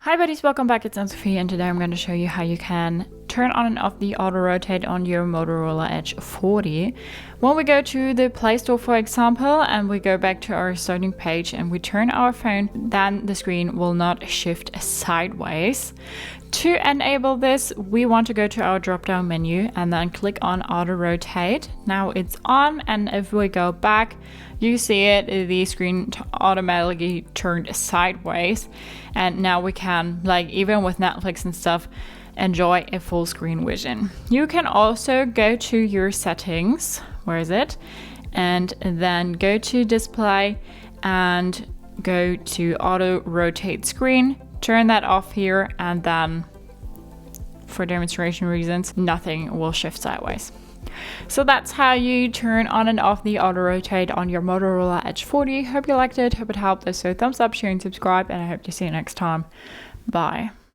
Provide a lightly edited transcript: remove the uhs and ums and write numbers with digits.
Hi buddies, welcome back. It's Sophie, and today I'm going to show you how you can turn on and off the auto rotate on your Motorola Edge 40. When we go to the Play Store, for example, and we go back to our starting page and we turn our phone, then the screen will not shift sideways. To enable this, we want to go to our drop down menu and then click on auto rotate. Now it's on, and if we go back, you see it, the screen automatically turned sideways, and now we can, like, even with Netflix and stuff, enjoy a full screen vision. You can also go to your settings, where is it, and then go to display and go to auto rotate screen, turn that off here, and then for demonstration reasons, nothing will shift sideways. So that's how you turn on and off the auto rotate on your Motorola Edge 40. Hope you liked it, hope it helped. So thumbs up, share, and subscribe, and I hope to see you next time. Bye.